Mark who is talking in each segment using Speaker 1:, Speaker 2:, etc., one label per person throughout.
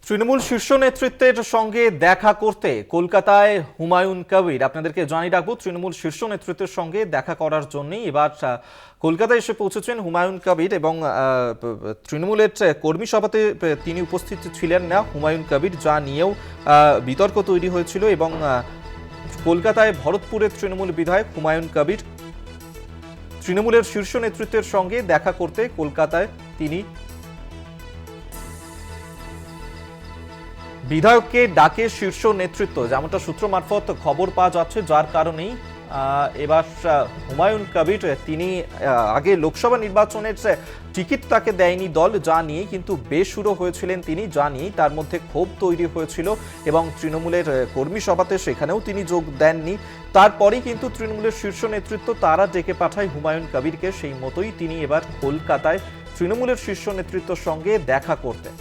Speaker 1: তৃণমূল শীর্ষ নেতৃত্বের সঙ্গে দেখা করতে কলকাতায় হুমায়ুন কবির। আপনাদেরকে জানিয়ে রাখবো, তৃণমূল শীর্ষ নেতৃত্বের সঙ্গে দেখা করার জন্যই এবার কলকাতায় এসে পৌঁছেছেন হুমায়ুন কবির এবং তৃণমূলের কর্মী সভাতে তিনি উপস্থিত ছিলেন না হুমায়ুন কবির, যা নিয়েও বিতর্ক তৈরি হয়েছিল। এবং কলকাতায় ভরতপুরের তৃণমূল বিধায়ক হুমায়ুন কবির তৃণমূলের শীর্ষ নেতৃত্বের সঙ্গে দেখা করতে কলকাতায় তিনি বিধায়ককে ডাকে শীর্ষ নেতৃত্ব, যেমনটা সূত্র মারফত খবর পাওয়া যাচ্ছে, যার কারণেই এবার হুমায়ুন কবির তিনি আগে লোকসভা নির্বাচনের টিকিট তাকে দেয়নি দল, যা নিয়ে কিন্তু বেসুরো হয়েছিলেন তিনি, যা নিয়েই তার মধ্যে ক্ষোভ তৈরি হয়েছিল এবং তৃণমূলের কর্মী সভাতে সেখানেও তিনি যোগ দেননি। তারপরেই কিন্তু তৃণমূলের শীর্ষ নেতৃত্ব তারা ডেকে পাঠায় হুমায়ুন কবিরকে, সেই মতোই তিনি এবার কলকাতায় তৃণমূলের শীর্ষ নেতৃত্বের সঙ্গে দেখা করতে।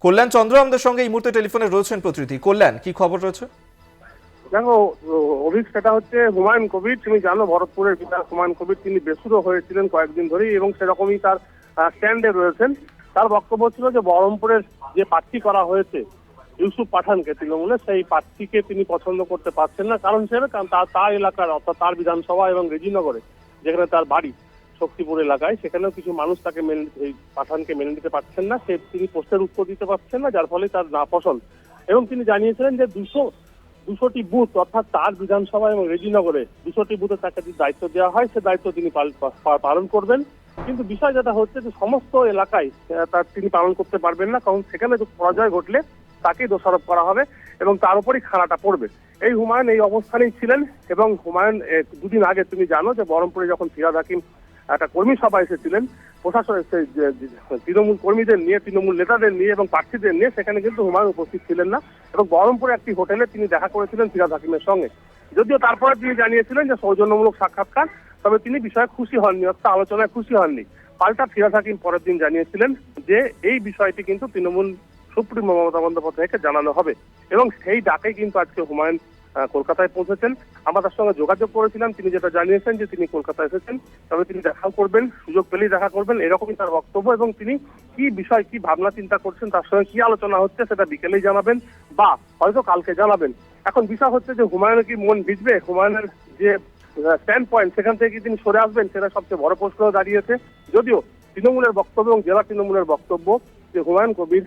Speaker 1: কল্যাণ চন্দ্র আমাদের সঙ্গে এই মুহূর্তে টেলিফোনে রয়েছেন। প্রতিনিধি কল্যাণ, কি খবর রয়েছে?
Speaker 2: দেখো অভিক, সেটা হচ্ছে হুমায়ুন কবির। তুমি জানো ভরতপুরের বিধায়ক হুমায়ুন কবির তিনি বেসুরো হয়েছিলেন কয়েকদিন ধরেই এবং সেরকমই তার স্ট্যান্ডে রয়েছেন। তার বক্তব্য ছিল যে বহরমপুরের যে প্রার্থী করা হয়েছে ইউসুফ পাঠানকে তৃণমূলের, সেই প্রার্থীকে তিনি পছন্দ করতে পারছেন না। কারণ হিসেবে তার এলাকার অর্থাৎ তার বিধানসভা এবং রেজিনগরে যেখানে তার বাড়ি শক্তিপুর এলাকায়, সেখানেও কিছু মানুষ তাকে পাঠানকে মেনে নিতে পারছেন না। তিনি প্রশ্নের উত্তর দিতে পারছেন না, যার ফলে তার না পছন্দ। এবং তিনি জানিয়েছিলেন যে 200টি বুথ অর্থাৎ তার বিধানসভা এবং রেজিনগরে 200টি বুথে তাকে যদি দায়িত্ব দেওয়া হয়, সে দায়িত্ব তিনি পালন করবেন। কিন্তু বিষয় যেটা হচ্ছে যে সমস্ত এলাকায় তিনি পালন করতে পারবেন না, কারণ সেখানে পরাজয় ঘটলে তাকেই দোষারোপ করা হবে এবং তার উপরই খাড়াটা পড়বে। এই হুমায়ুন এই অবস্থানেই ছিলেন এবং হুমায়ুন দুদিন আগে তুমি জানো যে বহরমপুরে যখন ফিরাদ হাকিম একটা কর্মী সভা এসেছিলেন প্রশাসনের তৃণমূল কর্মীদের নিয়ে, তৃণমূল নেতাদের নিয়ে এবং প্রার্থীদের নিয়ে, সেখানে কিন্তু হুমায়ুন উপস্থিত ছিলেন না এবং বহরমপুরে একটি হোটেলে তিনি দেখা করেছিলেন ফিরাদ হাকিমের সঙ্গে। যদিও তারপরে তিনি জানিয়েছিলেন যে সৌজন্যমূলক সাক্ষাৎকার, তবে তিনি বিষয়ে খুশি হননি, অর্থাৎ আলোচনায় খুশি হননি। পাল্টা ফিরাদ হাকিম পরের দিন জানিয়েছিলেন যে এই বিষয়টি কিন্তু তৃণমূল সুপ্রিমো মমতা বন্দ্যোপাধ্যায়কে জানানো হবে এবং সেই ডাকে কিন্তু আজকে হুমায়ুন কলকাতায় পৌঁছেছেন। আমরা তার সঙ্গে যোগাযোগ করেছিলাম, তিনি যেটা জানিয়েছেন যে তিনি কলকাতায় এসেছেন, তবে তিনি দেখা করবেন, সুযোগ পেলেই দেখা করবেন, এরকমই তার বক্তব্য। এবং তিনি কি বিষয়, কি ভাবনা চিন্তা করছেন, তার সঙ্গে কি আলোচনা হচ্ছে সেটা বিকেলেই জানাবেন বা হয়তো কালকে জানাবেন। এখন বিষয় হচ্ছে যে হুমায়ুনের কি মন ভিজবে, হুমায়ুনের যে স্ট্যান্ড পয়েন্ট সেখান থেকে কি তিনি সরে আসবেন, সেটা সবচেয়ে বড় প্রশ্ন দাঁড়িয়েছে। যদিও তৃণমূলের বক্তব্য এবং জেলা তৃণমূলের বক্তব্য যে হুমায়ুন কবির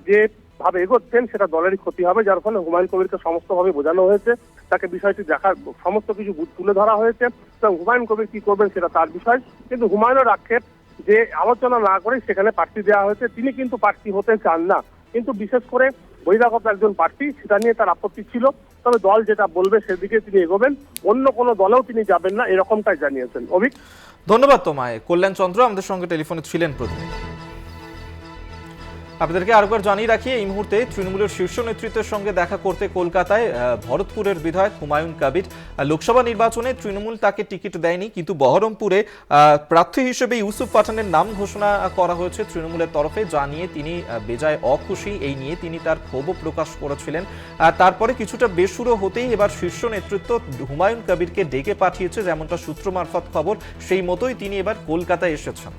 Speaker 2: যে ভাবে এগোচ্ছেন সেটা দলেরই ক্ষতি হবে, যার ফলে হুমায়ুন কবিরকে সমস্তভাবে বোঝানো হয়েছে, তাকে বিষয়টি দেখার সমস্ত কিছু তুলে ধরা হয়েছে এবং হুমায়ুন কবির কি করবেন সেটা তার বিষয়। কিন্তু হুমায়ুনের আক্ষেপ যে আলোচনা না করে সেখানে প্রার্থী দেওয়া হয়েছে, তিনি কিন্তু প্রার্থী হতে চান না, কিন্তু বিশেষ করে বহিরাগত একজন প্রার্থী, সেটা নিয়ে তার আপত্তি ছিল। তবে দল যেটা বলবে সেদিকে তিনি এগোবেন, অন্য কোনো দলেও তিনি যাবেন না, এরকমটাই জানিয়েছেন। অভিক,
Speaker 1: ধন্যবাদ তোমায়। কল্যাণ চন্দ্র আমাদের সঙ্গে টেলিফোনে ছিলেন। প্রতিনিধি আপনাদেরকে আরেকবার জানিয়ে রাখি, এই মুহূর্তে তৃণমূলের শীর্ষ নেতৃত্বের সঙ্গে দেখা করতে কলকাতায় ভরতপুরের বিধায়ক হুমায়ুন কবির। লোকসভা নির্বাচনে তৃণমূল তাকে টিকিট দেয়নি, কিন্তু বহরমপুরে প্রার্থী হিসেবে ইউসুফ পাঠানের নাম ঘোষণা করা হয়েছে তৃণমূলের তরফে, যা নিয়ে তিনি বেজায় অখুশি। এই নিয়ে তিনি তার ক্ষোভ প্রকাশ করেছিলেন। তারপরে কিছুটা বেসুরো হতেই এবার শীর্ষ নেতৃত্ব হুমায়ুন কবিরকে ডেকে পাঠিয়েছে, যেমনটা সূত্র মারফত খবর, সেই মতোই তিনি এবার কলকাতায় এসেছেন।